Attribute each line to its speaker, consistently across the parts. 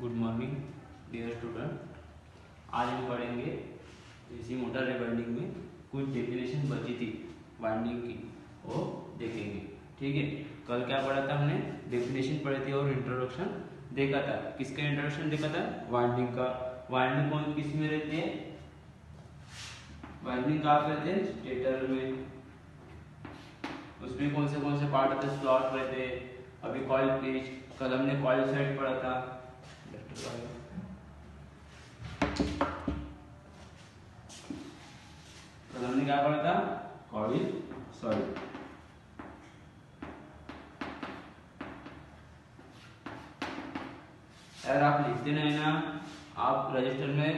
Speaker 1: Good morning dear student. आज हम पढ़ेंगे इसी मोटर रिबाइंडिंग में कुछ डेफिनेशन बची थी वाइंडिंग की, वो देखेंगे। ठीक है, कल क्या पढ़ा था हमने? डेफिनेशन पढ़ी थी और इंट्रोडक्शन देखा था। किसका इंट्रोडक्शन देखा था? वाइंडिंग का। वाइंडिंग कौन किस में रहती है? वाइंडिंग कहाँ पे रहते हैं? स्टेटर में। उसमें कौन से पार्ट होते हैं? स्लॉट रहते हैं। अभी कॉइल पेज, कल हमने कॉइल साइड पढ़ा था। कल हमने क्या पढ़ा था? कॉइल सॉरी अगर आप लिखते नहीं ना, आप रजिस्टर में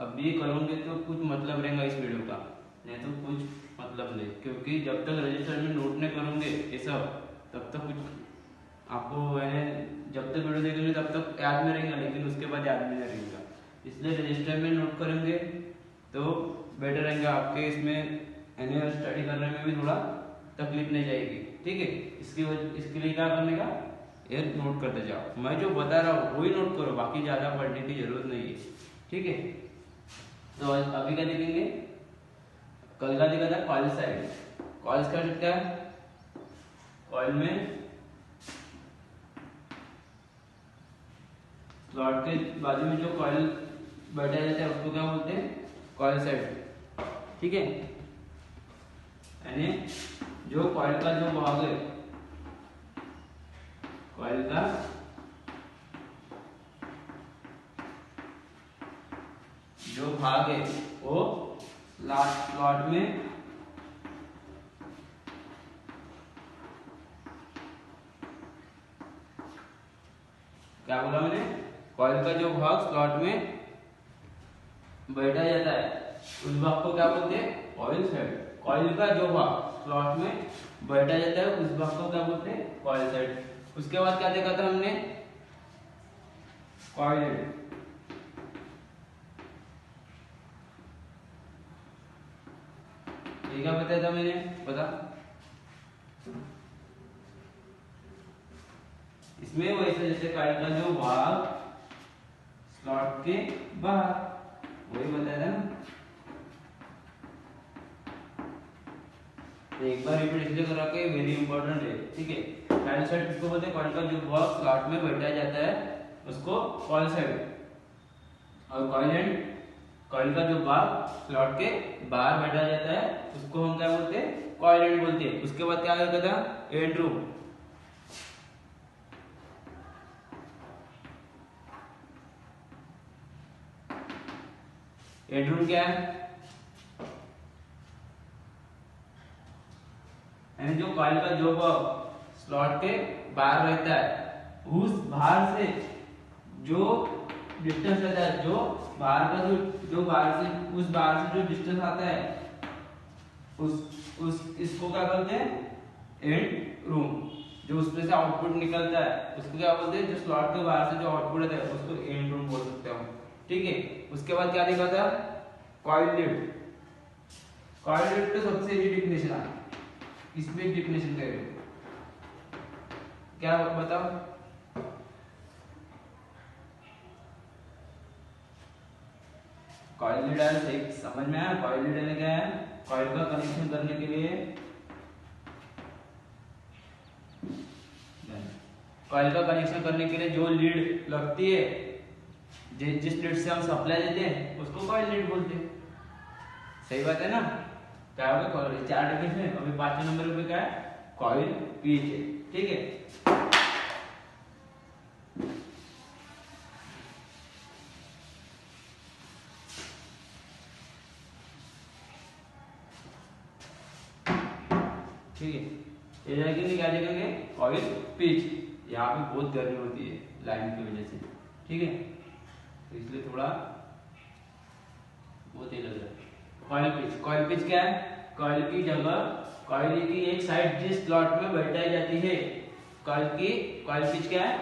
Speaker 1: अभी करोगे तो कुछ मतलब रहेगा इस वीडियो का, नहीं तो कुछ मतलब नहीं। क्योंकि जब तक रजिस्टर में नोट नहीं करोगे ये सब, तब तक कुछ आपको जब तक वीडियो देखेंगे तब तक याद में रहेगा, लेकिन उसके बाद याद में नहीं रहेगा। इसलिए रजिस्टर में नोट करेंगे तो बेटर रहेगा। आपके इसमें स्टडी करने में भी थोड़ा तकलीफ नहीं जाएगी। ठीक है, इसके लिए क्या करने का? ये नोट करते जाओ। मैं जो बता रहा हूँ वही नोट करो, बाकी ज्यादा पढ़ने की जरूरत नहीं है। ठीक है, तो अभी क्या देखेंगे? कल का देखा था कॉइल साइड। कॉइल साइड क्या है? कॉइल में स्लॉट के बाजू में जो कॉइल बैठा जाता है उसको क्या बोलते हैं? Coil side. ठीक है, यानी जो कॉइल का जो भाग है, कॉइल का जो भाग है वो लास्ट स्लॉट में क्या बोला मैंने? कॉइल का जो भाग स्लॉट में बैठा जाता है उस भाग को क्या बोलते हैं? Coil side. कॉइल का जो भाग स्लॉट में बैठा जाता है उस भाग को क्या बोलते हैं? Coil side. उसके बाद क्या देखा था हमने? Coil head. ये क्या बताया था मैंने? पता? इसमें वैसे जैसे कॉइल का जो भाग स्लॉट के बाहर, वही बताया था ना। एक बार रिपीट इसलिए करा के वेरी इंपॉर्टेंट है। ठीक है, कॉइल साइड किसको बोलते हैं? कॉइल का जो भाग स्लॉट में बैठा जाता है उसको कॉइल साइड। और कॉइल एंड, कॉइल का जो भाग स्लॉट के बाहर बैठा जाता है उसको हम क्या बोलते हैं? कॉइल एंड बोलते हैं। उसके बाद क्या होगा था? And room. एंड रूम क्या है? यानी जो कॉइल का जो स्लॉट के बाहर रहता है उस बाहर से जो डिस्टेंस रहता है, जो बाहर का जो बाहर से उस बाहर से जो डिस्टेंस आता है उस इसको क्या बोलते हैं? And room. जो उसमें से आउटपुट निकलता है उसको क्या बोलते हैं? जो स्लॉट के बाहर से जो आउटपुट आता है उसको एंड रूम बोल सकते हो। ठीक है, उसके बाद क्या देखा था? Coil lead. कॉइल लीड तो सबसे इजी डेफिनेशन है। इसमें डेफिनेशन करेंगे, क्या बताओ? कॉइल लीडर से समझ में आया? कॉइल लीडर क्या है? कॉइल का कनेक्शन करने के लिए, कॉइल का कनेक्शन करने के लिए जो लीड लगती है, जिस लीड से हम सप्लाई देते हैं उसको कॉइल लीड बोलते हैं। सही बात है ना? क्या होगा? 4 डेफिनेशन। अभी 5वें नंबर पे क्या है? कॉइल पीच है। ठीक है, ठीक है, ये जाएंगे क्या देखेंगे? Coil pitch. यहाँ पे बहुत गर्मी होती है लाइन की वजह से। ठीक है, तो इसलिए थोड़ा बहुत ही लग रहा है। Coil pitch. कॉइल पिच क्या है? कॉइल की जगह, कॉइल की एक साइड जिस स्लॉट में बैठाई जाती है, कॉइल पिच क्या है?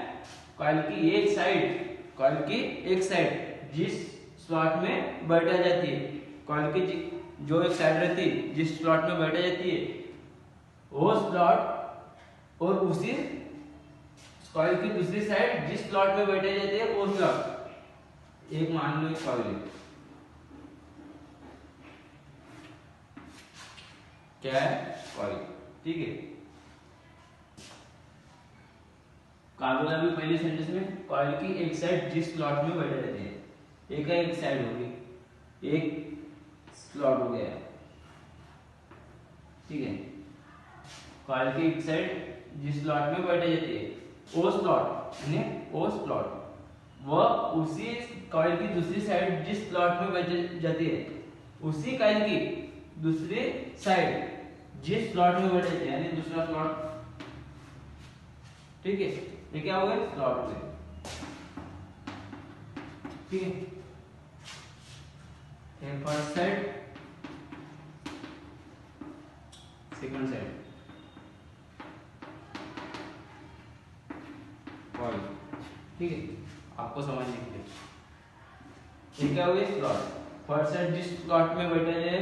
Speaker 1: कॉइल की एक साइड जिस स्लॉट में बैठा जाती है, कॉइल की जो एक साइड रहती है जिस स्लॉट में बैठा जाती है वो स्लॉट और उसी कॉइल की दूसरी साइड जिस स्लॉट में बैठे जाते हैं वो स्लॉट। एक मान लो एक कॉइल है, क्या है, कॉइल, ठीक है। काबुला भी पहले सेंटेंस में कॉइल की एक साइड जिस स्लॉट में बैठे रहते हैं, एक साइड होगी, एक स्लॉट हो गया, ठीक है। कॉइल की एक साइड जिस स्लॉट में बैठे जाती है वो स्लॉट यानी वो स्लॉट, वह उसी कॉइल की दूसरी साइड जिस स्लॉट में बैठ जाती है उसी कॉइल की दूसरी साइड जिस स्लॉट में बैठे जाती है यानी दूसरा स्लॉट, ठीक है। ये क्या हो गया, स्लॉट हो गया, ठीक है। First side, second side, coil, ठीक है, आपको समझने के लिए। ये क्या हो गया, स्लॉट। फर्स्ट साइड जिस स्लॉट में बैठे हैं,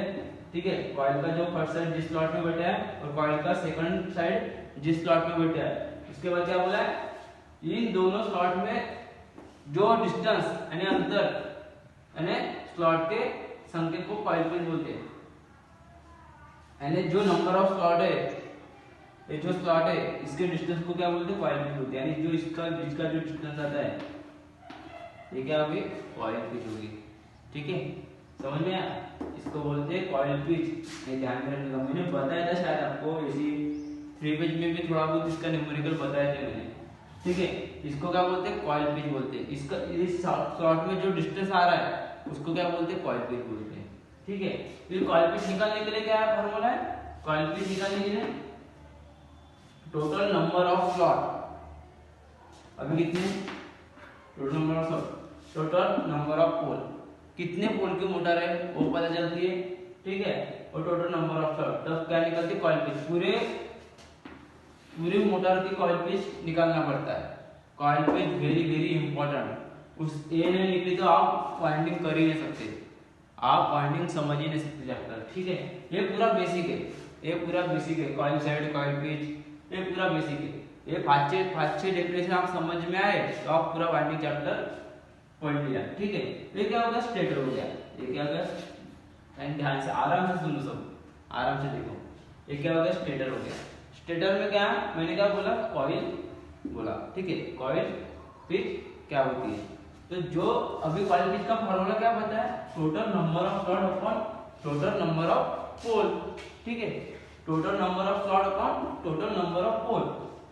Speaker 1: ठीक है, कॉइल का जो फर्स्ट साइड जिस स्लॉट में बैठा है और कॉइल का सेकंड साइड जिस स्लॉट में बैठा है, उसके बाद क्या बोला है, इन दोनों स्लॉट में जो डिस्टेंस यानी अंतर यानी स्लॉट के संकेत को कॉइल पिच बोलते हैं, यानी जो नंबर ऑफ स्लॉट है, ये जो स्लॉट है इसके डिस्टेंस को क्या बोलते हैं, कॉइल पिच बोलते हैं। यानी जो इसका जो डिस्टेंस आता है ये क्या होगी, कॉइल पिच होगी, ठीक है, समझ में आया। इसको बोलते हैं कॉइल पिच। ये ध्यान में रखिएगा, मैंने बताया था शायद आपको इसी 3 पेज में भी थोड़ा बहुत इसका न्यूमेरिकल बताया था मैंने, ठीक है। इसको क्या बोलते हैं, कॉइल पिच बोलते हैं। इसका इस स्लॉट में जो डिस्टेंस आ रहा है उसको क्या बोलते हैं, कॉइल पिच बोलते हैं, ठीक है। फिर कॉइल पिच निकालने के लिए क्या है फॉर्मूला है, कॉइल पिच निकालने के लिए टोटल नंबर ऑफ स्लॉट, अभी कितने, total number of slot, total number of pole, कितने पोल की मोटर है वो पता चलती है, ठीक है, और टोटल नंबर ऑफ स्लॉट, तब क्या निकलती है, कॉइल पिच। पूरे मोटर की कॉइल पिच निकालना पड़ता है। Coil pitch very important. उस ए नहीं निकली तो आप वाइंडिंग कर ही नहीं सकते, आप वाइंडिंग समझ ही नहीं सकते चैप्टर, ठीक है। ये पूरा बेसिक है, ये पूरा बेसिक है, कॉइल साइड, कॉइल पिच, ये पूरा बेसिक है। ये 5-6 डेफिनेशन आप समझ में आए तो आप पूरा वाइंडिंग चैप्टर पढ़ लिया, ठीक है। ये क्या होगा, स्टेटर हो गया, ये क्या होगा, ध्यान से आराम से सुनो, सब आराम से देखो, ये क्या हो गया, स्टेटर हो गया। स्टेटर में क्या, मैंने क्या बोला, कॉइल बोला, ठीक है। कॉइल पिच क्या होती है, तो जो अभी कॉइल पिच का फॉर्मूला क्या बताया, total number of slot upon total number of pole, ठीक है। Total number of slot upon total number of pole,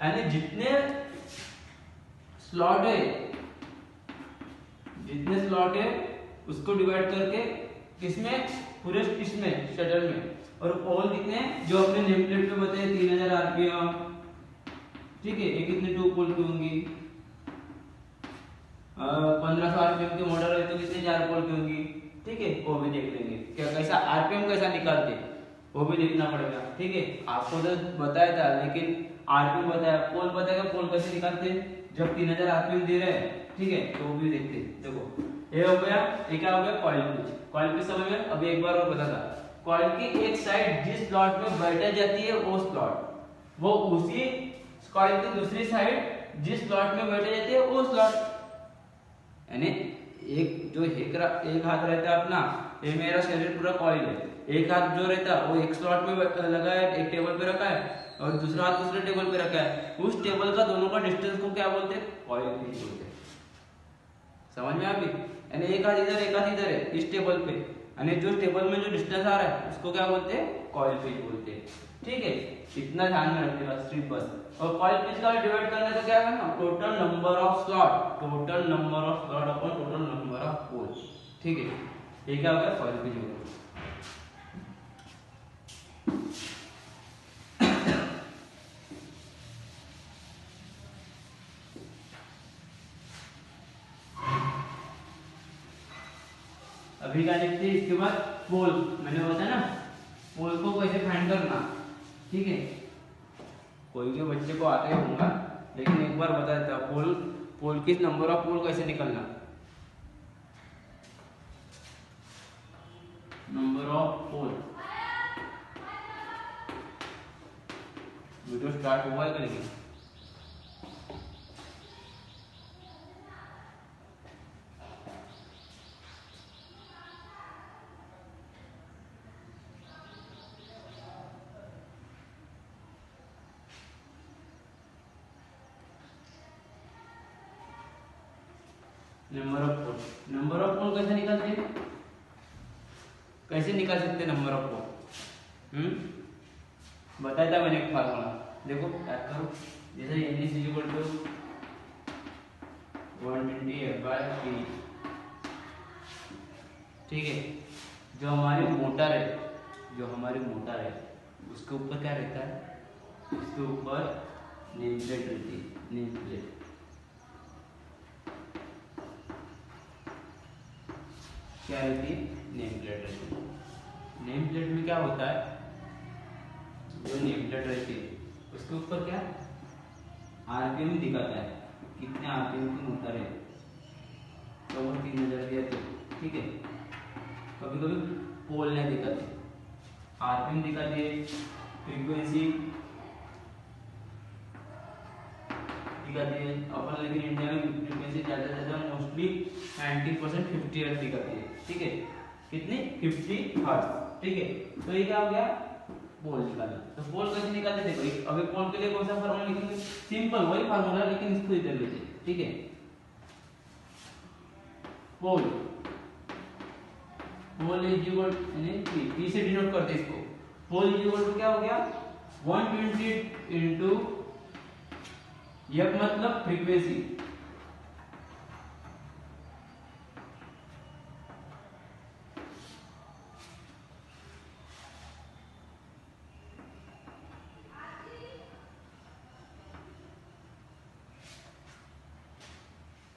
Speaker 1: यानी जितने स्लॉट है उसको डिवाइड करके किसमें, पूरे इसमें स्टेटर में, और पोल कितने जो अपने नेम प्लेट पे बताए 3000 आरपीएम, ठीक है। ये कितने 2 पोल की होंगी, 1500 आरपीएम की मोटर है तो कितने 4 पोल की होंगी, ठीक है, वो भी देख लेंगे। क्या कैसा आरपीएम कैसा निकालते वो भी देखना पड़ेगा, ठीक है। आपको तो बताया था लेकिन आरपीएम बताया, पोल बताएगा, पोल कैसे निकालते जब 3000 आरपीएम दे रहे हैं, ठीक है, तो वो भी देखते। देखो ये हो गया, ये क्या हो गया, कॉइल पिच। कॉइल पिच समझ में, अभी एक बार और बता था, कॉइल की एक साइड जिस स्लॉट में बैठ जाती है वो स्लॉट, वो उसी कॉइल की दूसरी साइड जिस स्लॉट में बैठ जाती है वो स्लॉट, यानी एक जो एक हाथ रहता है अपना, ये मेरा शरीर पूरा कॉइल है, एक हाथ जो रहता है वो एक स्लॉट में लगा है, एक टेबल पे रखा है, और दूसरा हाथ दूसरे टेबल पे रखा है, उस टेबल का दोनों का डिस्टेंस को क्या बोलते हैं, कॉइल पिच बोलते हैं। समझ में अभी, यानी एक हाथ इधर एक हाथ इधर है इस टेबल पे, यानी जो टेबल में जो डिस्टेंस आ रहा है उसको क्या बोलते हैं, कॉइल पिच बोलते हैं, ठीक है। इतना ध्यान में रखिएगा सिर्फ बस। और कॉइल पिच का डिवाइड करने का क्या है ना, total number of slot, total number of slot upon total number of pole, ठीक है। ये क्या हो गया, कॉइल पिच हो गया। अभी क्या देखते हैं, इसके बाद पोल, मैंने बताया ना पोल को कैसे फाइंड करना, ठीक है। कोई के बच्चे को आता ही होगा लेकिन एक बार बता देता, पोल किस नंबर ऑफ पोल कैसे निकलना, number of pole, video start हुआ है कि नहीं, number of pole. Number of pole कैसे निकालते हैं, कैसे निकाल सकते हैं नंबर ऑफ पोल? बताया था मैंने एक फार्मूला, देखो याद करो। जैसे n is equal to 120/T, ठीक है। जो हमारी मोटर है उसके ऊपर क्या रहता है, उसके ऊपर नेम प्लेट रहती है, नेम प्लेट। क्या रहती है, नेम प्लेट रहती है। नेम प्लेट में क्या होता है, जो नेम प्लेट रहती है उसके ऊपर क्या आरपीएम दिखाता है, कितने आरपीएम की मोटर है, तो वो 3000 दिया तो ठीक है। कभी कभी पोल नहीं दिखाते, आरपीएम दिखाती है, फ्रीक्वेंसी दिखाती है अपन, लेकिन इंडिया में फ्रीक्वेंसी ज़्यादा से ज़्यादा मोस्टली 90% 50 हर्ट्ज दिखाती है, ठीक है। कितनी, 50 हर्ट्ज, ठीक है। तो ये क्या हो गया, पोल निकाला। तो पोल कैसे निकालते, देखो अभी पोल के लिए कौन सा फार्मूला लिखेंगे, सिंपल वही फार्मूला, लेकिन इसको इधर लीजिए, ठीक है। पोल इज इक्वल पी से डिनोट करते इसको। पोल इज इक्वल टू क्या हो गया, 120 इंटू एफ मतलब फ्रीक्वेंसी,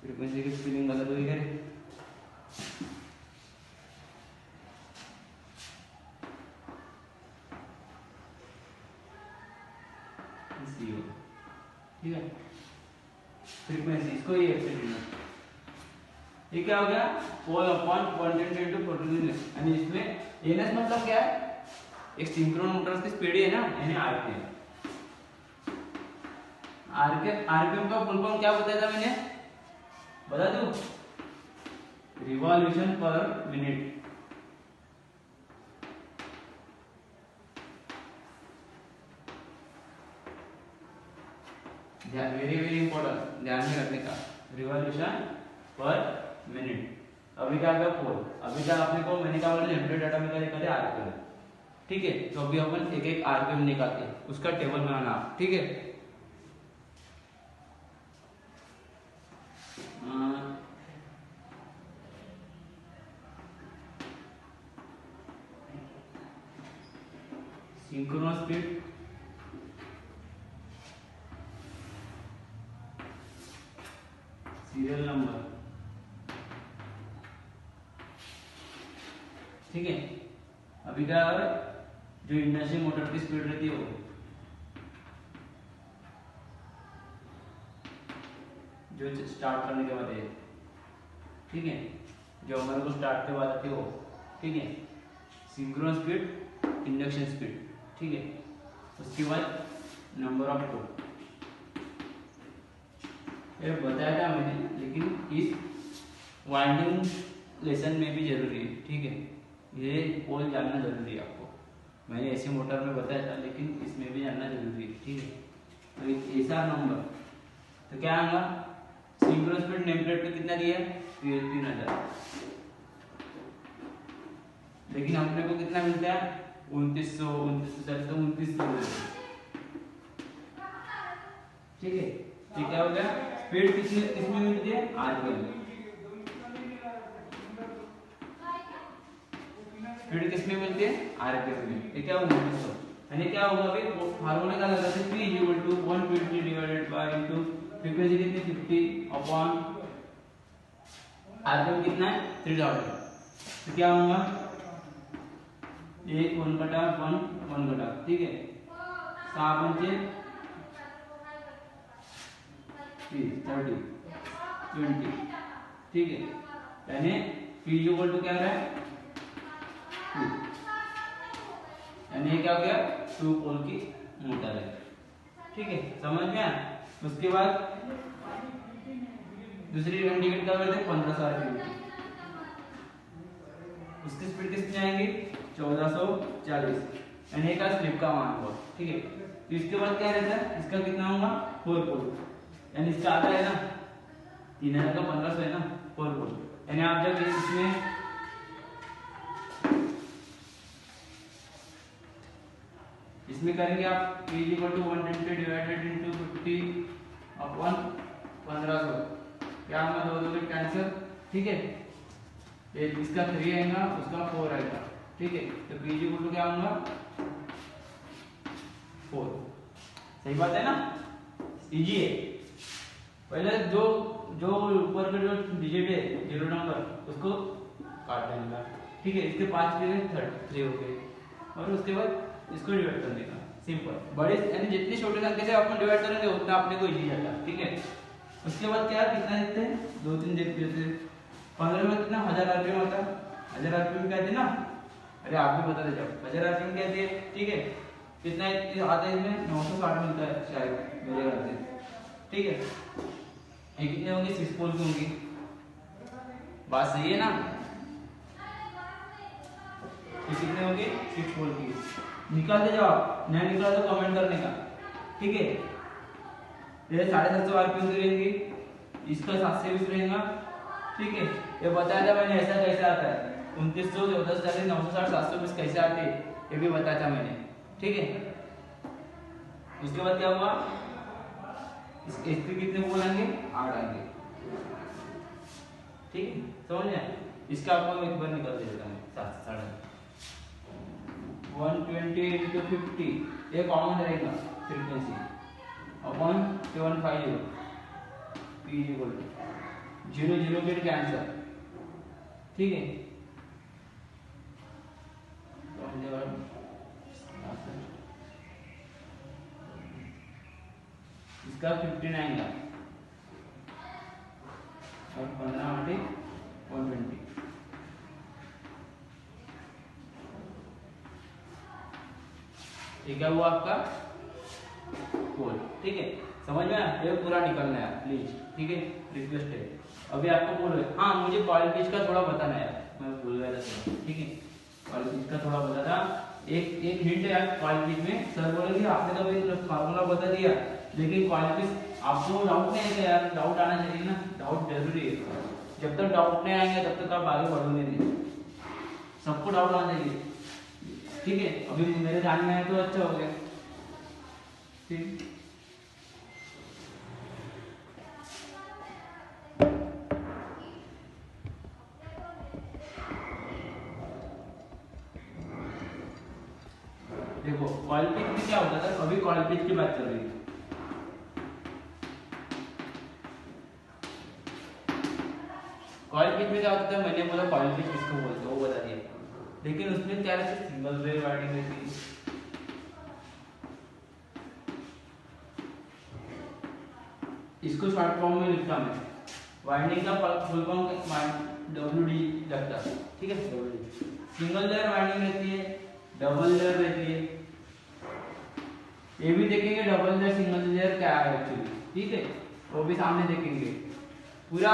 Speaker 1: फ्रीक्वेंसी की स्पेलिंग गलत हुई है, ठीक है। फ्रीक्वेंसी इसको ये क्या हो गया, पोल अपॉन 120 इंटू 40, यानी इसमें एनएस मतलब क्या है, एक सिंक्रोन मोटर की स्पीड है ना, यानी आरपीएम। आरपीएम का फुल फॉर्म क्या बताया था मैंने, बता दूं, रिवॉल्यूशन पर मिनट। वेरी वेरी इंपॉर्टेंट, ध्यान में रखने का, रिवॉल्यूशन पर मिनट। अभी क्या गया पोल, अभी क्या आपने को मैंने कहा बोले लिमिटेड डाटा में क्या निकाले, आरपीएम, ठीक है। तो अभी अपन एक एक आरपीएम निकालते हैं, उसका टेबल बनाना, ठीक है। सिंक्रोनस स्पीड, सीरियल नंबर, ठीक है। अभी क्या जो इंडक्शन मोटर की स्पीड रहती है वो, जो स्टार्ट करने के बाद है, ठीक है, जो हमारे को स्टार्ट के बाद आती है वो, ठीक है। सिंक्रोनस स्पीड, इंडक्शन स्पीड, ठीक है। उसके बाद नंबर ऑफ पोल, ये बताया था मैंने, लेकिन इस वाइंडिंग लेसन में भी जरूरी है, ठीक है। ये पोल जानना जरूरी है आपको, मैंने ऐसे मोटर में बताया था, लेकिन इसमें भी जानना जरूरी है, ठीक है। तो एक ऐसा नंबर, तो क्या आएगा, सिंक्रोनस स्पीड नेम प्लेट पे कितना दिया, 3000, लेकिन अपने को कितना मिलता है, 2900, ठीक है। ये क्या हो गया, स्पीड किसमें मिलती है, आरपीएम। स्पीड किसमें मिलती है, आरपीएम में। ये क्या होगा, 2900, यानी क्या होगा, अभी फार्मूला का लगाते हैं, P equal to 120 divided by into frequency कितनी, 50 अपॉन आरपीएम कितना है, 3000। तो क्या होगा, 1 1/1 ठीक है। 7 5 30 20, ठीक है। यानी P इक्वल टू क्या रहा है, 2, यानी क्या हो गया, 2 पोल की मोटर है, ठीक है। समझ में आया। उसके बाद दूसरी इंडिकेट कर देते 1500 आरपीएम की, उसकी स्पीड कितनी आएगी, 1440, यानी का स्लिप का मान होगा, ठीक है। तो इसके बाद क्या रहता है, इसका कितना होगा, 4 पोल, यानी इसका आधा है ना, 3000 का 1500 है ना, 4 पोल। यानी आप जब इसमें करेंगे आप P = 120 डिवाइडेड इंटू 50/1500, क्या होगा, दो दो के कैंसिल, ठीक है, इसका 3 आएगा, उसका 4 आएगा, ठीक है, तो P = क्या होगा 4। सही बात है ना, इजी है। पहले जो ऊपर का जो डिजिट है 0 नंबर उसको काट देने का, ठीक है, इसके 5 के 3 हो गए, और उसके बाद इसको डिवाइड करने का, सिंपल। बड़े यानी जितनी छोटी संख्या से अपन डिवाइड करेंगे उतना अपने को इजी जाता है, ठीक है। उसके बाद क्या कितना देखते हैं, 2 3 देखते हैं। 15 में कितना 1000 आरपीएम होता है, 1000 आरपीएम कहते हैं ना, अरे आप भी बता दे जब 1000 आरपीएम कहते हैं, ठीक है। कितना आता है इसमें 960 मिलता है शायद मेरे ख्याल से, ठीक है। ये कितने होंगे 6 पोल की होंगी, बात सही है ना, ये कितने होंगे 6 पोल की। निकाल दे जवाब, नहीं निकाल तो कमेंट करने का, ठीक है। ये 750 आरपीएम की रहेंगी, इसका 720 रहेगा, ठीक है। ये बताया था मैंने ऐसा कैसे आता है, 2900 1440 960 720 कैसे आते हैं ये भी बताया था मैंने, ठीक है। उसके बाद क्या हुआ, इसके कितने पोल आएंगे 8 आएंगे, ठीक है, समझ में। इसका आपको एक बार निकाल देता हूं, 120 into 50 ये कॉमन रहेगा frequency upon 750 P = 0 0 gate cancer, ठीक है। इसका 15 आएगा और 15 × 120, ये क्या हुआ आपका पोल, ठीक है। समझ में आया, ये पूरा निकलना है प्लीज, ठीक है, रिक्वेस्ट है। अभी आपको पोल है, हाँ मुझे कॉइल पिच का थोड़ा बताना है, मैं भूल गया था, ठीक है, कॉइल पिच का थोड़ा बता था। एक हिंट है यार कॉइल पिच में, सर बोलेंगे आपने तो एक फार्मूला बता दिया, लेकिन कॉइल पिच आपको डाउट नहीं है यार, डाउट आना चाहिए ना, डाउट जरूरी है। जब तक डाउट नहीं आएंगे तब तक आप आगे बढ़ोगे नहीं, सबको डाउट आना चाहिए, ठीक है। अभी मेरे ध्यान में है तो अच्छा हो गया, ठीक। देखो कॉइल पिच में क्या होता था, अभी कॉइल पिच की बात चल रही है। कॉइल पिच में क्या होता था, मैंने बोला कॉइल पिच किसको बोलते हैं वो बता दिया, लेकिन उसमें क्या रहता है, सिंगल वेव वाइंडिंग रहती है। इसको शॉर्ट फॉर्म में लिखता मैं, वाइंडिंग का फुल फॉर्म WD लगता है, ठीक है। सिंगल लेयर वाइंडिंग रहती है, डबल लेयर रहती है, ये भी देखेंगे डबल लेयर सिंगल लेयर क्या है एक्चुअली, ठीक है, वो भी सामने देखेंगे, पूरा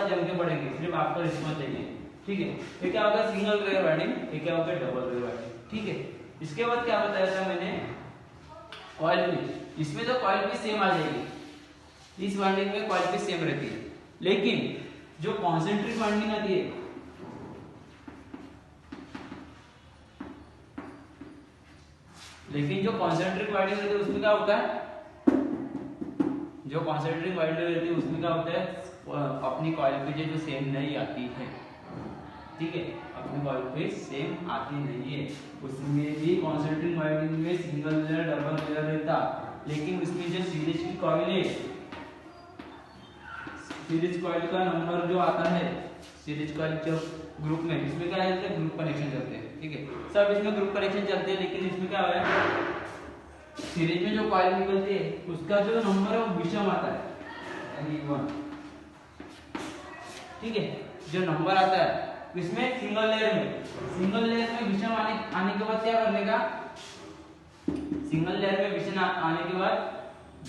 Speaker 1: जम के पढ़ेंगे, सिर्फ आपका रिस्पॉन्स चाहिए, ठीक है। ये क्या होगा सिंगल लेयर वाइंडिंग, ये क्या होगा डबल लेयर वाइंडिंग, ठीक है। इसके बाद क्या बताया था मैंने, कॉइल पिच, इसमें तो कॉइल पिच सेम आ जाएगी, इस वाइंडिंग में कॉइल पिच सेम रहती है, लेकिन जो कॉन्सेंट्रिक वाइंडिंग आती है, लेकिन जो कॉन्सेंट्रिक वाइंडिंग रहती है उसमें क्या होता है, जो कॉन्सेंट्रिक वाइंडिंग रहती है उसमें क्या होता है, अपनी कॉइल पिच जो सेम नहीं आती है, ठीक है, अपनी कॉइल पिच सेम आती नहीं है। उसमें भी कॉन्सेंट्रिक वाइंडिंग में सिंगल लेयर डबल लेयर रहता, लेकिन उसमें जो सीरीज की कॉइल है, सीरीज कॉइल का नंबर जो आता है, सीरीज कॉइल जो ग्रुप में, इसमें क्या रहता है, ग्रुप कनेक्शन चलते हैं, ठीक है, सब इसमें ग्रुप कनेक्शन चलते हैं, लेकिन इसमें क्या है, सीरीज में जो कॉइल निकलती है उसका जो नंबर है वो विषम आता है, यानी 1, ठीक है। जो नंबर आता है इसमें सिंगल लेयर में विषम आने के बाद क्या करने का, सिंगल लेयर में विषम आने के बाद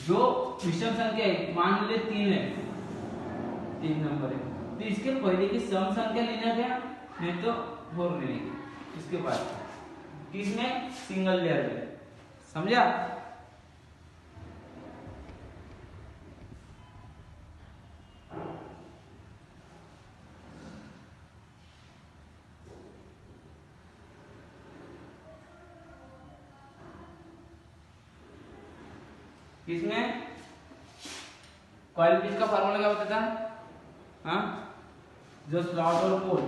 Speaker 1: जो विषम संख्या है, मान लीजिए 3 है, 3 नंबर है, तो इसके पहले की सम संख्या लेना क्या, नहीं तो 4 लेनी, इसके बाद किसमें, सिंगल लेयर में, समझा। इसमें कॉइल पिच का फार्मूला क्या होता था? हाँ, जो स्लॉट और पोल,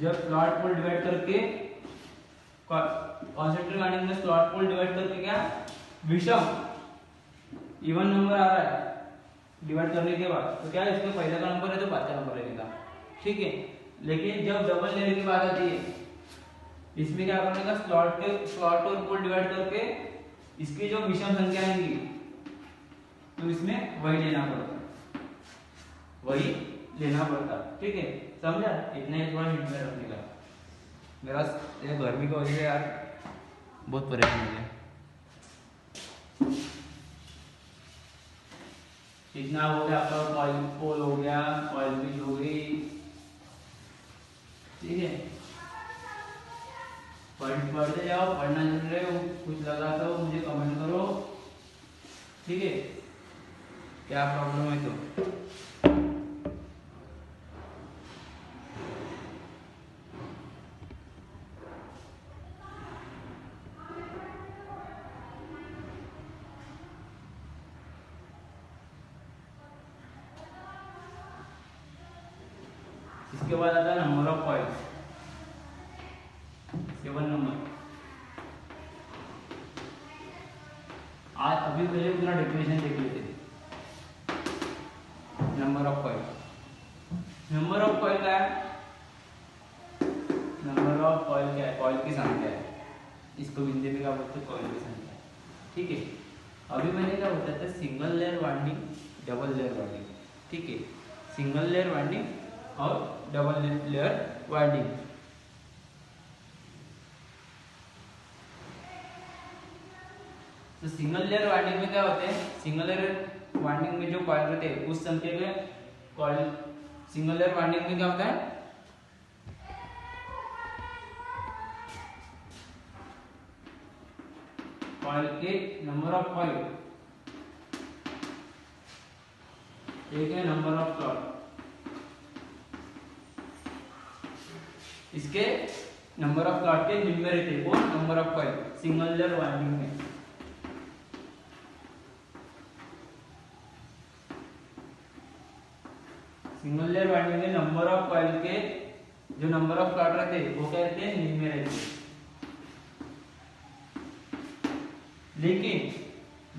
Speaker 1: जब स्लॉट पोल डिवाइड करके कॉन्सेंट्रिक वाइंडिंग में स्लॉट पोल डिवाइड करके क्या विषम इवन नंबर आ रहा है डिवाइड करने के बाद, तो क्या इसमें पहले का नंबर है तो बाद का नंबर लगेगा, ठीक है। लेकिन जब डबल लेयर की बात आती है, इसमें क्या करने का, स्लॉट और पोल डिवाइड करके इसकी जो विषम संख्या आएंगी तो इसमें वही लेना पड़ता, ठीक है। समझा? इतना ही थोड़ा हिंट में रखने का। मेरा ये गर्मी की वजह से यार बहुत परेशान हो गया। इतना हो गया आपका, कॉइल पोल हो गया, कॉइल पिच हो गई, ठीक है। पढ़ते जाओ, पढ़ना चल रहे हो, कुछ लगा तो मुझे कमेंट करो, ठीक है, क्या प्रॉब्लम है तो। इसके बाद आता है नंबर ऑफ कॉइल्स, 7 नंबर। आज अभी पहले पूरा डेफिनेशन देख लेते हैं। Number of coil, number of coil क्या है? नंबर ऑफ कॉइल क्या है? कॉइल की संख्या है, इसको हिंदी में क्या बोलते हैं? कॉइल की संख्या, ठीक है। अभी मैंने क्या बताया था? Single layer winding, double layer winding, ठीक है। सिंगल लेयर वाइंडिंग और डबल लेयर वाइंडिंग। तो सिंगल लेयर वाइंडिंग में क्या होते हैं? सिंगल लेयर वाइंडिंग में जो कॉइल रहते हैं उस संख्या के कॉइल, सिंगल लेयर वाइंडिंग में क्या होता है? कॉइल के नंबर ऑफ कॉइल, एक है नंबर ऑफ स्लॉट, इसके नंबर ऑफ स्लॉट के निम्न रहते हैं, वो number of coil single layer winding में। सिंगल लेयर वाइंडिंग में नंबर ऑफ कॉइल के जो नंबर ऑफ स्लॉट रहते हैं वो क्या रहते हैं? निम्न रहते हैं। लेकिन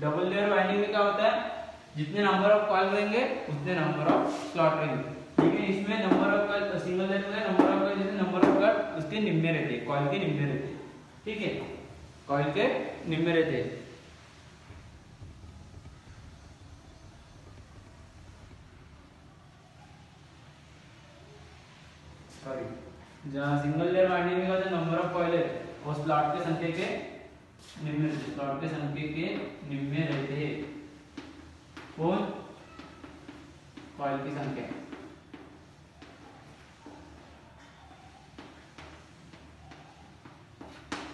Speaker 1: डबल लेयर वाइंडिंग में क्या होता है? जितने नंबर ऑफ कॉइल रहेंगे उतने नंबर ऑफ स्लॉट रहेंगे, लेकिन इसमें number of coil, single layer में नंबर ऑफ कॉइल जितने नंबर ऑफ स्लॉट उसके निम्न रहते हैं, कॉइल के निम्न रहते हैं, ठीक है, कॉइल के निम्न रहते हैं। सॉरी, जहाँ सिंगल लेयर वाइंडिंग में जो नंबर ऑफ कॉइल है वो स्लॉट के संख्या के निम्न रहते हैं, स्लॉट के संख्या के निम्न रहते हैं। कौन? कॉइल की संख्या,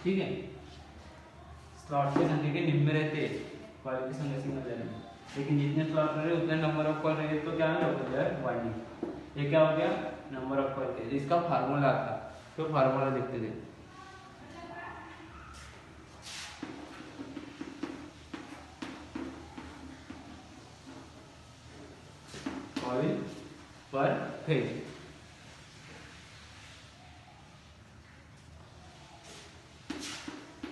Speaker 1: ठीक है। स्लॉट के संख्या के निम्न रहते हैं कॉइल की संख्या सिंगल लेयर में, लेकिन जितने स्लॉट रहे उतने नंबर ऑफ कॉइल रहे तो क्या है? Double layer winding. ये क्या हो गया? नंबर ऑफ कॉइल के, इसका फार्मूला आता है, तो फार्मूला देखते थे। कॉइल पर phase,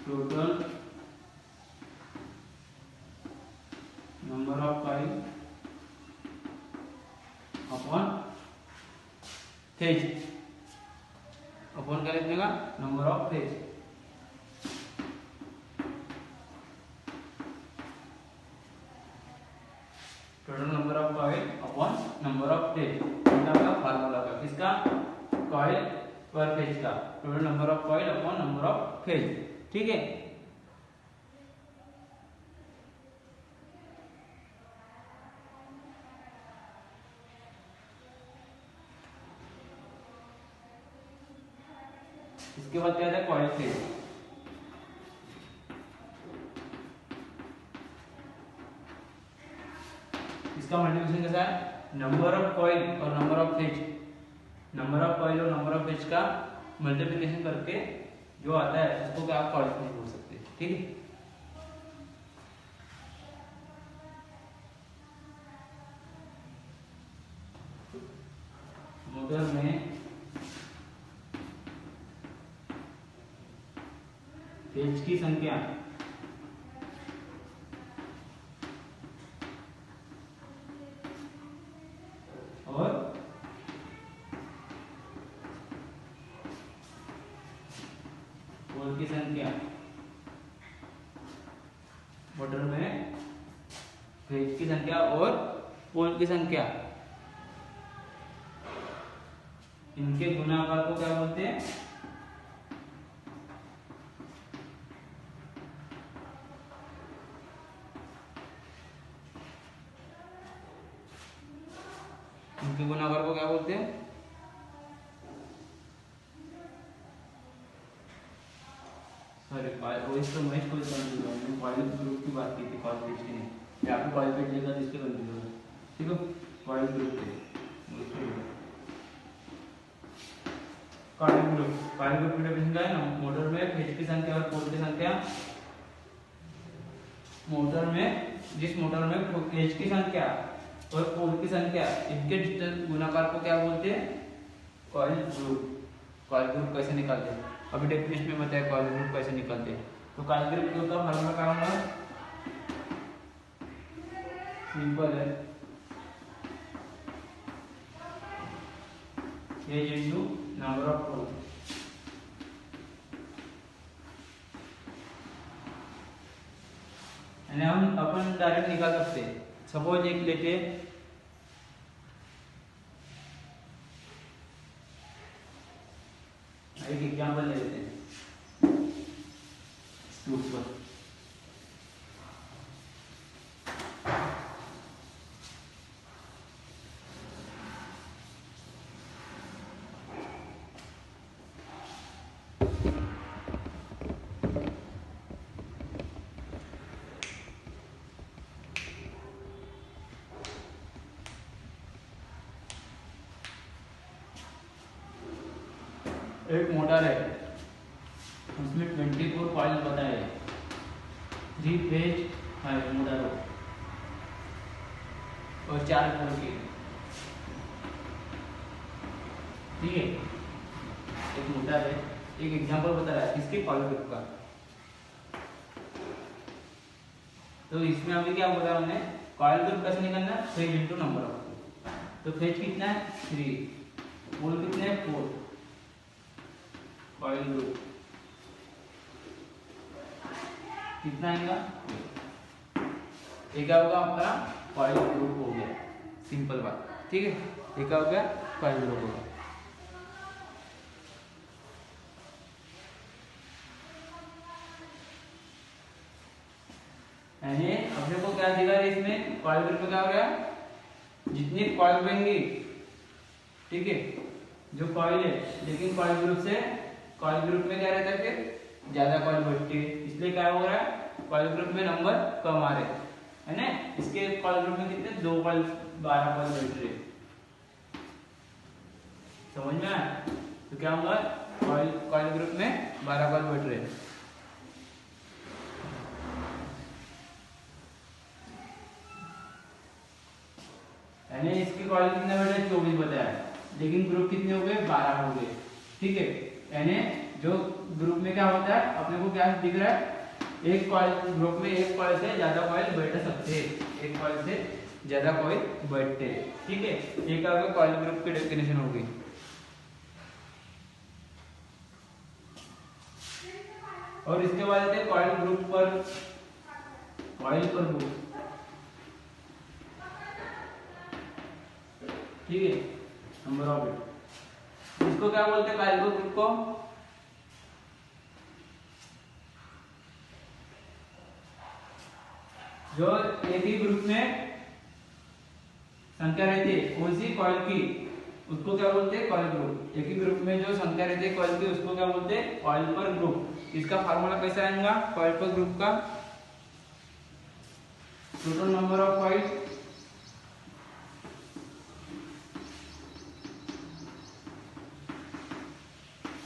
Speaker 1: total number of coil upon phase, upon क्या लिखने का? Number of phase. Total number of coil upon number of phase, का फार्मूला का, किसका? कॉइल पर फेज का, total number of coil upon number of phase, ठीक है। इसके बाद क्या है? Coil phase. इसका मल्टीप्लिकेशन कैसा है? नंबर ऑफ कॉइल और number of phase, number of coil और नंबर ऑफ फेज का मल्टीप्लिकेशन करके जो आता है उसको क्या आप कॉइल फेज बोल सकते हैं, ठीक है। मोटर में फेज की संख्या और पोल की संख्या, मोटर में फेज की संख्या और पोल की संख्या, इनके गुणाकार को क्या बोलते हैं? इनके गुणाकार को क्या बोलते हैं? सॉरी, वही तो मैं कोई कंफ्यूज हूं, मैं कॉइल ग्रुप की बात की थी, कॉइल पेज की नहीं। मैं आपको कॉइल पेज लेगा जिसके कंफ्यूज हो, ठीक है? कॉइल ग्रुप के कॉइल ग्रुप की डेफिनेशन क्या है ना? मोटर में फेज की संख्या और पोल की संख्या, मोटर में जिस मोटर में फेज की संख्या और पोल की संख्या, इनके डिस्टेंस गुणाकार को क्या बोलते हैं? Coil group. कॉइल ग्रुप कैसे निकालते हैं? अभी डेफिनेशन में बताया कॉइल ग्रुप कैसे निकालते हैं। तो कॉइल ग्रुप का फार्मूला क्या होगा? सिंपल है, phase into number of pole. यानी हम अपन डायरेक्ट निकाल सकते हैं। सपोज एक लेते एक एग्जांपल ले लेते हैं ऊपर। एक मोटर है, उसमें 24 कॉइल बताए, 3 फेज है मोटर और 4 पोल के, ठीक है? एक मोटर है, एक एग्जांपल बता रहा है इसके कॉइल ग्रुप का। तो इसमें अभी क्या बोला हमने? कॉइल ग्रुप कैसे निकालना? फेज इनटू नंबर ऑफ पोल। तो फेज कितना है? 3, पोल कितने हैं? 4। कॉइल ग्रुप कितना आएगा? ये क्या होगा आपका? कॉइल ग्रुप हो गया, सिंपल बात, ठीक है? ये क्या हो गया? कॉइल ग्रुप होगा। यानी अपने को क्या दिखा है इसमें? कॉइल ग्रुप में क्या हो रहा है? जितनी कॉइल बनेंगी, ठीक है, जो कॉइल है, लेकिन कॉइल ग्रुप में क्या रहता है? फिर ज्यादा कॉइल बढ़ती है, इसलिए क्या हो रहा है? कॉइल ग्रुप में नंबर कम आ रहे है ना? इसके कॉइल ग्रुप में कितने? 2 कॉइल, 12 कॉइल बैठ रहे। समझ में आया? तो क्या होगा? कॉइल ग्रुप में 12 कॉइल बैठ रहे। यानी इसकी कॉइल कितने बैठे? 24 बताया, लेकिन ग्रुप कितने हो गए? 12 हो गए, ठीक है? यानी जो ग्रुप में क्या होता है, अपने को क्या दिख रहा है? एक कॉइल ग्रुप में एक कॉइल से ज्यादा कॉइल बैठ सकते हैं, एक कॉइल से ज्यादा कॉइल बैठते हैं, ठीक है? एक आपका कॉइल ग्रुप की डेफिनेशन होगी। और इसके बाद आते हैं कॉइल ग्रुप पर, कॉइल पर ग्रुप, ठीक है? नंबर ऑफ इट, इसको क्या बोलते हैं? कॉइल ग्रुप को जो एक ही ग्रुप में संख्या रहती है उसी कॉइल की, उसको क्या बोलते हैं? Coil group. एक ही ग्रुप में जो संख्या रहती है कॉइल की, उसको क्या बोलते हैं? कॉइल पर ग्रुप। इसका फार्मूला कैसा आएगा कॉइल पर ग्रुप का? Total number of coil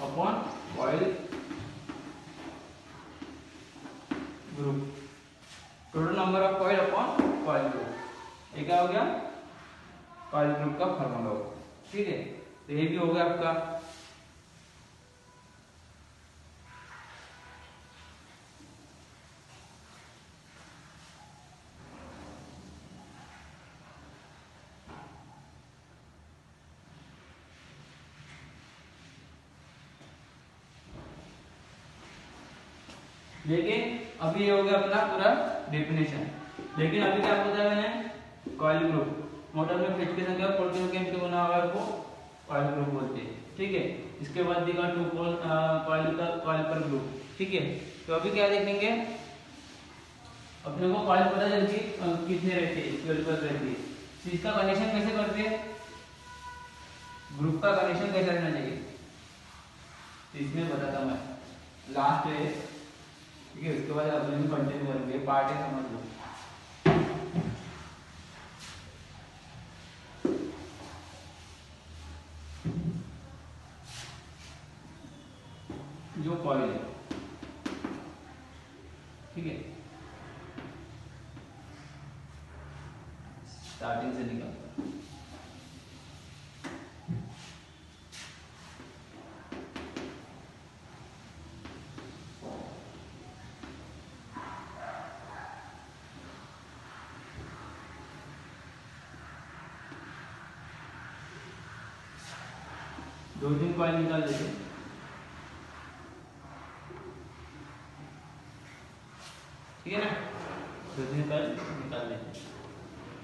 Speaker 1: upon coil group, total number of coil upon coil group. ये क्या हो गया? कॉइल ग्रुप का फार्मूला होगा, ठीक है? तो ये भी हो गया आपका। लेकिन अभी ये हो गया अपना पूरा डेफिनेशन। लेकिन अभी क्या बताया मैंने, कॉइल ग्रुप मोटर में फेज की संख्या 40 के बना हुआ है, वो कॉइल ग्रुप बोलते हैं। ठीक है, इसके बाद दिखा टू पोल कॉइल पर ग्रुप। ठीक है, तो अभी क्या देखेंगे, अपने को कॉइल पता चलती कितने रहते हैं, 12 पर रहती है। तो इसका कनेक्शन कैसे करते हैं, ग्रुप का कनेक्शन कैसे रहना चाहिए, तो इसमें बताता मैं लास्ट है। ठीक है, उसके बाद अपने में कंटिन्यू करेंगे, पार्ट है समझ लो। जो कॉइल है, ठीक है, स्टार्टिंग से निकालता दो तीन कॉइल निकाल देते हैं। ठीक है ना, दो तीन कॉइल निकाल देते हैं।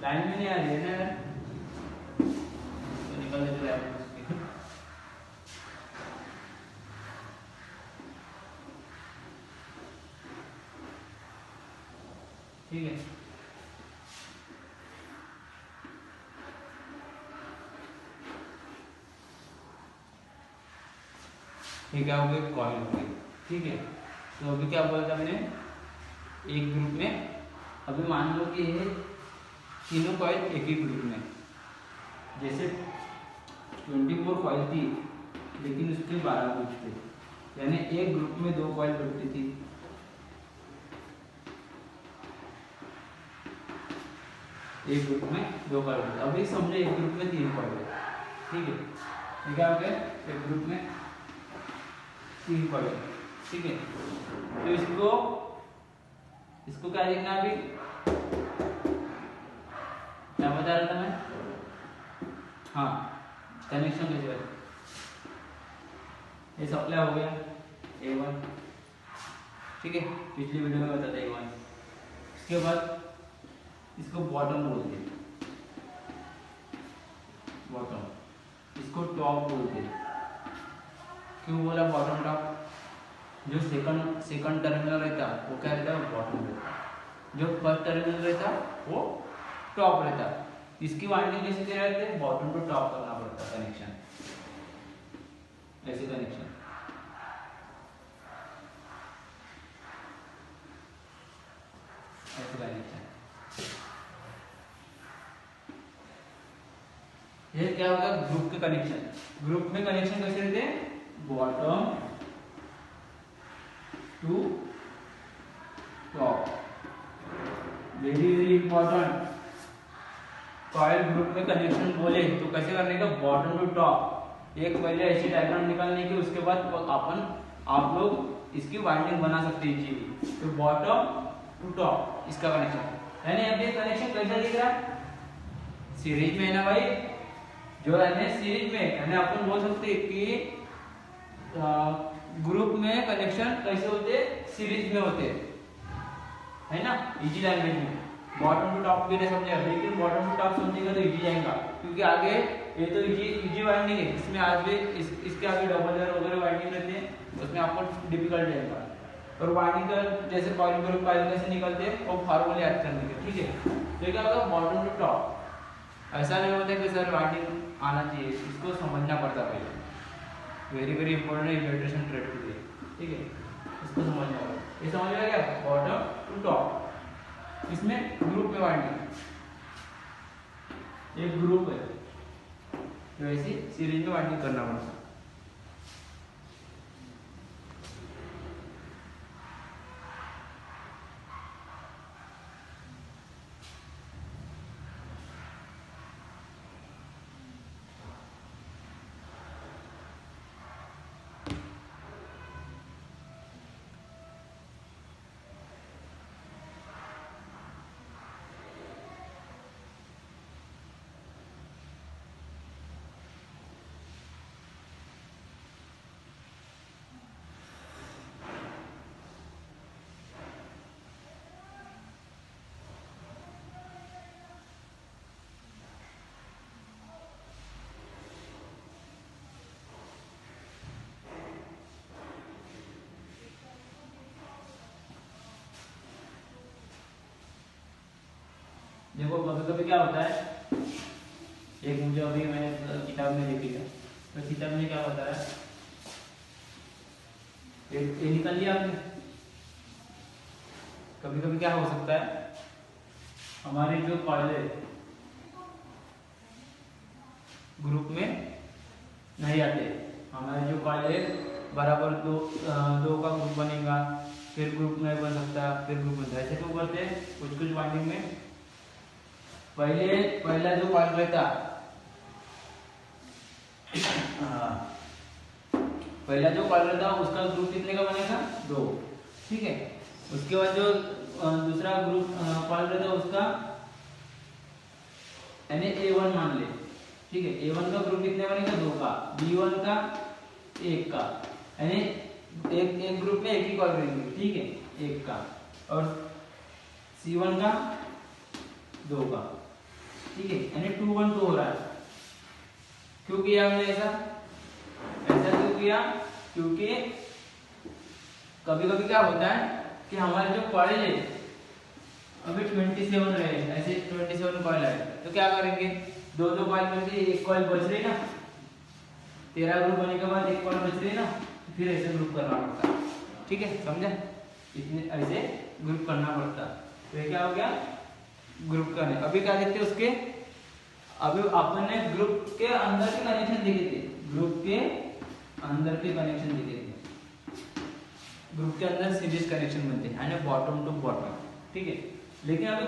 Speaker 1: लाइन में नहीं आ रही है ना यार, तो निकाल देते हैं। ठीक है, ये क्या हो गया, कॉइल हो गई। ठीक है, तो अभी क्या बोला था मैंने, एक ग्रुप में, अभी मान लो कि ये तीनों कॉइल एक ही ग्रुप में, जैसे 24 कॉइल थी लेकिन उसके 12 ग्रुप थे, यानी एक ग्रुप में 2 कॉइल बढ़ती थी। एक ग्रुप में 2 कॉइल, अभी समझो एक ग्रुप में 3 कॉइल है। ठीक है, ये क्या हो गया, एक ग्रुप में 3 कॉइल। ठीक है, तो इसको क्या देखना, अभी क्या बता रहा था मैं, हाँ कनेक्शन कैसे करें। ये सप्लाई हो गया A1, ठीक है, पिछली वीडियो में बताता A1। इसके बाद इसको बॉटम बोलते हैं, बॉटम, इसको टॉप बोलते हैं। क्यों बोला बॉटम टॉप, जो सेकंड टर्मिनल रहता वो क्या रहता है, बॉटम रहता, जो फर्स्ट टर्मिनल रहता वो टॉप रहता। इसकी वाइंडिंग कैसे दे रहे थे, बॉटम टू टॉप करना पड़ता कनेक्शन, ऐसे कनेक्शन। ऐसे कनेक्शन, ये क्या होगा, ग्रुप के कनेक्शन। ग्रुप में कनेक्शन कैसे रहते हैं, bottom to top. Very very important, coil group में कनेक्शन बोले तो कैसे करने का, बॉटम टू टॉप। एक पहले ऐसी डायग्राम निकालने की, उसके बाद आप लोग इसकी वाइंडिंग बना सकते हैं इजीली। तो बॉटम टू टॉप इसका कनेक्शन, यानी अब ये कनेक्शन कैसा दिख रहा है, सीरीज में है ना भाई, जो है सीरीज में, यानी अपन बोल सकते हैं कि ग्रुप में कनेक्शन कैसे होते, सीरीज में होते है ना, इजी लैंग्वेज में। बॉटम टू टॉप भी नहीं समझेगा, लेकिन बॉटम टू टॉप समझेगा तो इजी जाएगा, क्योंकि आगे ये तो इजी वाइंडिंग है, इसमें आज भी इसके आगे डबल लेयर वगैरह वाइंडिंग रहते हैं, उसमें आपको डिफिकल्ट जाएगा। और वाइंडिंग का जैसे कॉइल ग्रुप कॉइल कैसे निकलते हैं वो फार्मूले याद करने के। ठीक है, तो क्या होगा, बॉटम टू टॉप। ऐसा नहीं होता कि सर वाइंडिंग आना चाहिए, इसको समझना पड़ता पहले, वेरी वेरी इंपॉर्टेंट है इलेक्ट्रिशियन ट्रेड के लिए। ठीक है, इसको समझना होगा। ये समझ में आ गया, बॉटम टू टॉप। इसमें ग्रुप में वाइंडिंग, एक ग्रुप है तो ऐसी सीरीज में वाइंडिंग करना पड़ता है। देखो कभी कभी क्या होता है, एक मुझे अभी मैंने किताब में लिख लिया, तो किताब में क्या होता है, ये निकल लिया आपने। कभी कभी क्या हो सकता है, हमारे जो कॉलेज ग्रुप में नहीं आते, हमारे जो कॉलेज बराबर दो का ग्रुप बनेगा, फिर ग्रुप नहीं बन सकता, फिर ग्रुप बनता है, ऐसे क्यों करते हैं कुछ कुछ बाइंडिंग में। पहला जो कॉलेज रहता, पहला जो कॉलेज रहता उसका ग्रुप कितने का बनेगा, 2, ठीक है। उसके बाद जो दूसरा ग्रुप कॉलेज रहता उसका यानी A1 मान ले, ठीक है। A1 का ग्रुप कितने बनेगा, 2 का, B1 का 1 का, यानी एक ग्रुप में एक ही कॉल रहेंगे, ठीक है, 1 का, और C1 का 2 का, ठीक है, यानी 2-1-2 हो रहा है। क्यों किया हमने ऐसा क्यों किया, क्योंकि कभी कभी क्या होता है कि हमारे जो कॉलेज है अभी 27 रहे, ऐसे 27 कॉल है, तो क्या करेंगे, दो कॉल में से एक कॉल बच रही ना, 13 ग्रुप बनने के बाद एक कॉल बच रही ना, फिर ऐसे ग्रुप करना पड़ता है, ठीक है, समझे, इतने ऐसे ग्रुप करना पड़ता। तो ये क्या हो गया, ग्रुप करने। अभी क्या देखते हैं उसके, अभी अपन ने ग्रुप के अंदर के कनेक्शन देखे थे, ग्रुप के अंदर के कनेक्शन देखे थे, ग्रुप के अंदर सीरीज कनेक्शन बनते हैं यानी बॉटम टू बॉटम, ठीक है। लेकिन अभी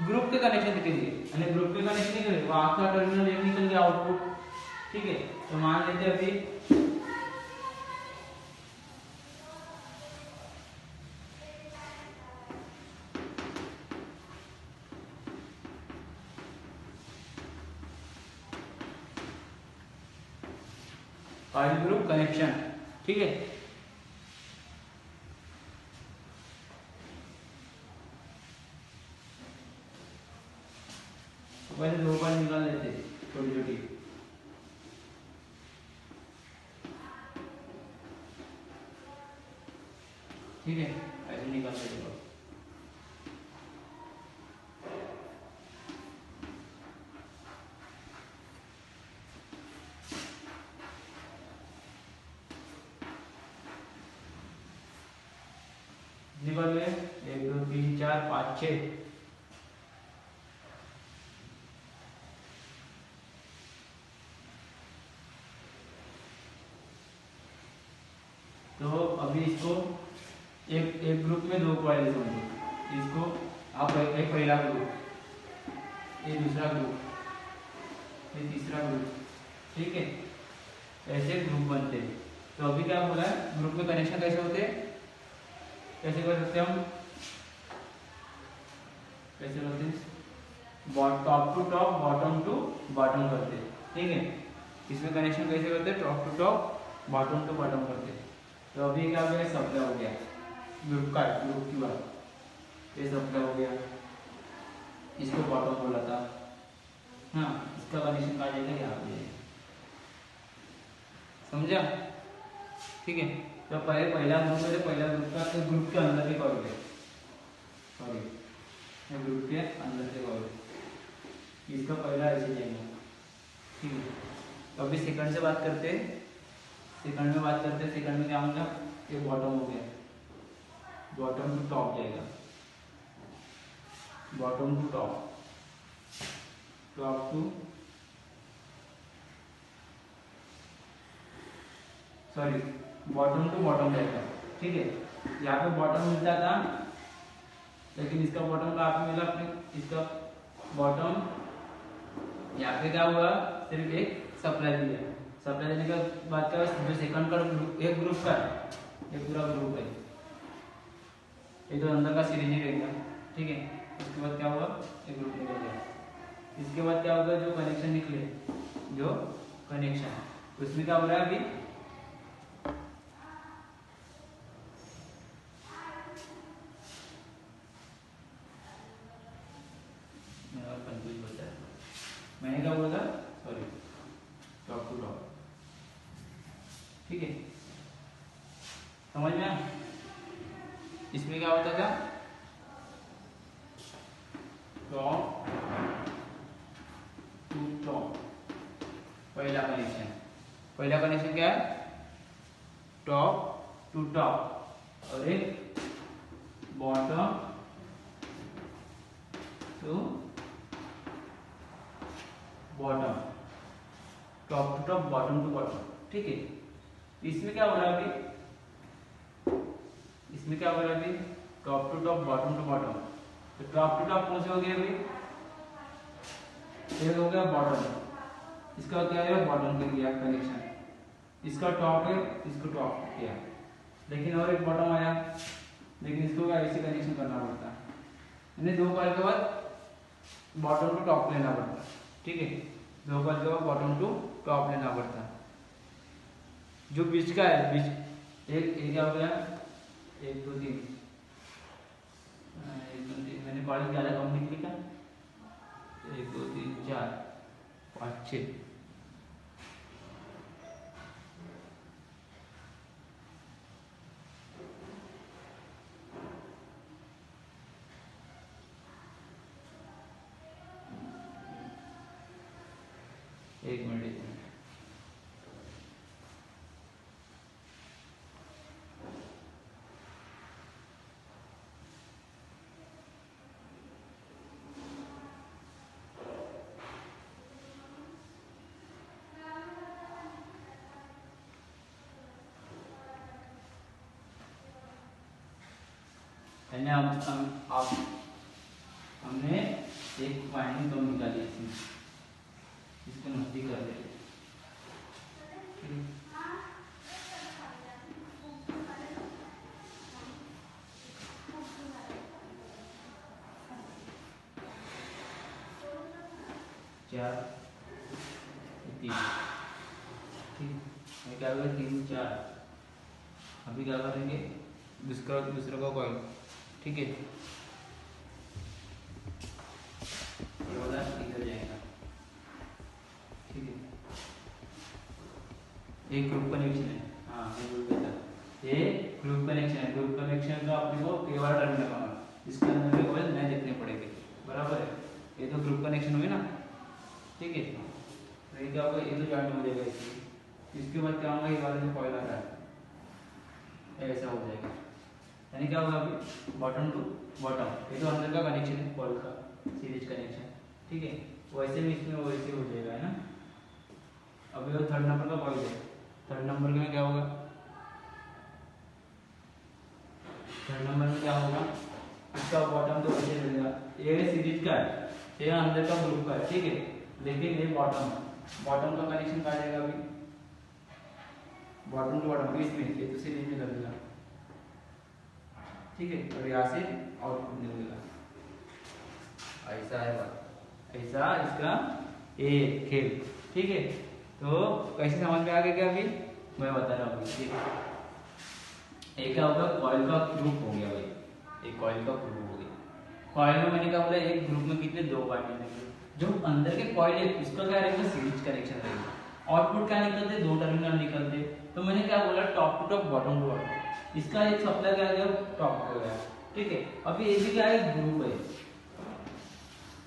Speaker 1: ग्रुप के कनेक्शन दिखेंगे, यानी ग्रुप के कनेक्शन निकले, वहां का टर्मिनल एक निकल गया आउटपुट, ठीक है। तो मान लेते हैं अभी फाइल ग्रुप कनेक्शन, ठीक है। तो पहले 2 फाइल निकाल लेते छोटी छोटी, ठीक है, ऐसे निकाल लेते। निकाल ले, 1 2 3 4 5 6, तो अभी इसको एक ग्रुप में 2 कॉइल समझो, इसको आप एक पहला ग्रुप, ये दूसरा ग्रुप, ये तीसरा ग्रुप, ठीक है, ऐसे ग्रुप बनते हैं। तो अभी क्या बोला है, ग्रुप में कनेक्शन कैसे होते हैं, कैसे कर सकते हैं हम, कैसे करते हैं, top to top, bottom to bottom करते हैं, ठीक है। इसमें कनेक्शन कैसे करते हैं, top to top, bottom to bottom करते हैं। तो अभी क्या हो गया, सप्लाई हो गया ग्रुप का, ग्रुप की बात, ये सप्लाई हो गया, इसको बॉटम बोला था, हाँ, इसका कनेक्शन कहा जाएगा यहाँ पे, समझा, ठीक है। तो पहला ग्रुप है, पहला ग्रुप का, तो ग्रुप के अंदर के कॉल है, सॉरी, ग्रुप के अंदर के कॉल, इसका पहला ऐसे जाएगा, ठीक है। तो अभी सेकंड से बात करते हैं, सेकंड में बात करते हैं, सेकंड में क्या होगा, ये बॉटम हो गया, बॉटम टू टॉप जाएगा, bottom to top, top to, sorry, bottom to bottom जाएगा, ठीक है। यहाँ पे बॉटम मिलता था, लेकिन इसका बॉटम कहाँ पे मिला अपने, इसका बॉटम यहाँ पे क्या हुआ, सिर्फ एक सप्लाई दिया, सप्लाई देने के बाद क्या, जो सेकंड का एक ग्रुप का, एक पूरा ग्रुप है, ये तो अंदर का सीरीज ही रहेगा, ठीक है। इसके बाद क्या हुआ, एक ग्रुप निकल गया, इसके बाद क्या होगा, जो कनेक्शन निकले, जो कनेक्शन, उसमें क्या हो रहा है अभी, मैंने क्या बोला, सॉरी, टॉप टू टॉप, ठीक है, समझ में आया। इसमें क्या होता था, टॉप पहला कनेक्शन क्या है, टॉप टू टॉप और एक bottom to bottom, top to top bottom to bottom, ठीक है। इसमें क्या हो रहा है अभी, top to top bottom to bottom, तो टॉप टू टॉप कौन से हो गए अभी, एक हो गया बॉटम, इसका क्या है बॉटम के किया कनेक्शन, इसका टॉप है, इसको टॉप किया, लेकिन और एक बॉटम आया, लेकिन इसको क्या ऐसे कनेक्शन करना पड़ता है, यानी दो कॉइल के बाद बॉटम टू टॉप लेना पड़ता है, ठीक है, दो कॉइल के बाद बॉटम टू टॉप लेना पड़ता है। जो बीच का है, बीच एक क्या हो गया, 1 2 3, मैंने कॉइल ज़्यादा कंप्लीट लिखा, 1 2 3 4 5 6, एक मिनट हमने एक वाइंडिंग कम निकाली इसमें, इसको नजदीक कर दे, चार 3, ठीक, क्या होगा 3 4, अभी क्या करेंगे दूसरा का कॉइल, ठीक है, ये वाला इधर जाएगा, ठीक है, एक ग्रुप कनेक्शन है, हाँ ये ग्रुप कनेक्शन है, ग्रुप कनेक्शन का अपने को केवल टर्मिनल लगाना, इसके अंदर के कॉइल नहीं देखने पड़ेंगे, बराबर है, ये तो ग्रुप कनेक्शन हुए ना, ठीक है, तो ये क्या होगा, ये तो जॉइंट हो जाएगा इसके बाद क्या होगा, ये वाला जो कॉइल आ रहा है ऐसा हो जाएगा, यानी क्या होगा अभी बॉटम टू बॉटम, ये तो अंदर का कनेक्शन है कॉइल का सीरीज कनेक्शन, ठीक है, वैसे भी इसमें वैसे हो जाएगा, है ना। अभी वो थर्ड नंबर का कॉइल है, थर्ड नंबर में क्या होगा, थर्ड नंबर में क्या होगा, इसका बॉटम तो वैसे मिलेगा, ये सीरीज का है, ये अंदर का ग्रुप का है, ठीक है, लेकिन ये बॉटम का कनेक्शन कहाँ जाएगा अभी, बॉटम टू बॉटम बीच में, ये तो सीरीज में लगेगा, ठीक है, और यहाँ से आउटपुट निकलेगा, ऐसा है बात, ऐसा इसका ये खेल, ठीक है। तो कैसे समझ में आ गया क्या, अभी मैं बता रहा हूँ, ठीक है, एक क्या होगा, कॉइल का ग्रुप हो गया भाई, एक कॉइल का ग्रुप हो गया, कॉइल में मैंने क्या बोला, एक ग्रुप में कितने दो वाइंडिंग रहेंगे, जो अंदर के कॉइल है उसका क्या रहेगा, सीरीज कनेक्शन रहेगा, आउटपुट क्या निकलते, दो टर्मिनल निकलते, तो मैंने क्या बोला top to top bottom to bottom, इसका एक सप्लाई क्या गया, टॉप हो गया, ठीक है। अभी ये भी क्या है, ग्रुप है,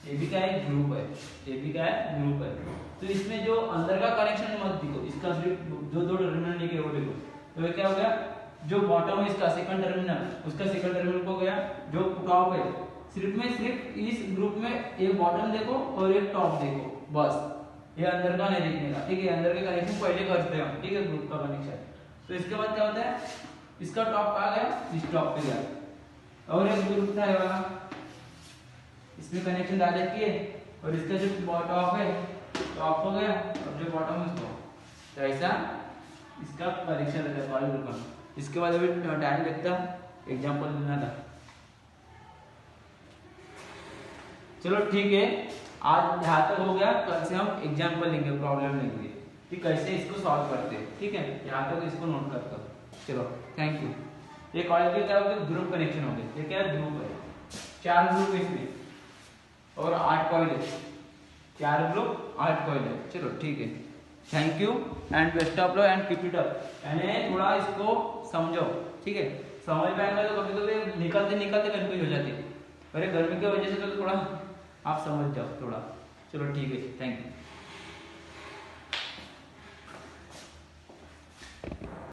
Speaker 1: ये भी क्या है, ग्रुप है, ये भी क्या है, ग्रुप है, तो इसमें जो अंदर का कनेक्शन मत दिखो, इसका सिर्फ दो टर्मिनल निकले वो देखो, तो ये क्या हो गया, जो बॉटम है इसका सेकंड टर्मिनल, उसका सेकंड टर्मिनल हो गया, जो टॉप है सिर्फ इस ग्रुप में एक बॉटम देखो और एक टॉप देखो, बस, ये अंदर का नहीं देखने का, ठीक है, अंदर के कनेक्शन पहले करते हैं, ठीक है, ग्रुप का कनेक्शन, तो इसके बाद क्या होता है, इसका टॉप आ गया, इस टॉप पे गया, और एक ग्रुप था ये वाला, इसमें कनेक्शन डाल रखी है, और इसका जो टॉप है टॉप हो गया, और जो बॉटम है उसको, तो ऐसा इसका कनेक्शन रहता है कॉइल ग्रुप का। इसके बाद अभी टाइम लगता एग्जांपल देना था, चलो ठीक है, आज यहाँ तक हो गया, कल से हम एग्जांपल लेंगे, प्रॉब्लम लेंगे कि कैसे इसको सॉल्व करते हैं, ठीक है, यहाँ तक इसको नोट कर दो, चलो थैंक यू। ये कॉइल के क्या हो गया, ग्रुप कनेक्शन हो गए, ये क्या है, ग्रुप है, 4 ग्रुप है इसमें और 8 कॉइल है, 4 ग्रुप 8 कॉइल है, चलो ठीक है, thank you and best of luck and keep it up, यानी थोड़ा इसको समझो, ठीक है, समझ में आएगा तो कभी कभी निकलते निकलते कंफ्यूज हो जाती है, अरे गर्मी की वजह से तो थोड़ा आप समझ जाओ थोड़ा, चलो ठीक है, थैंक यू।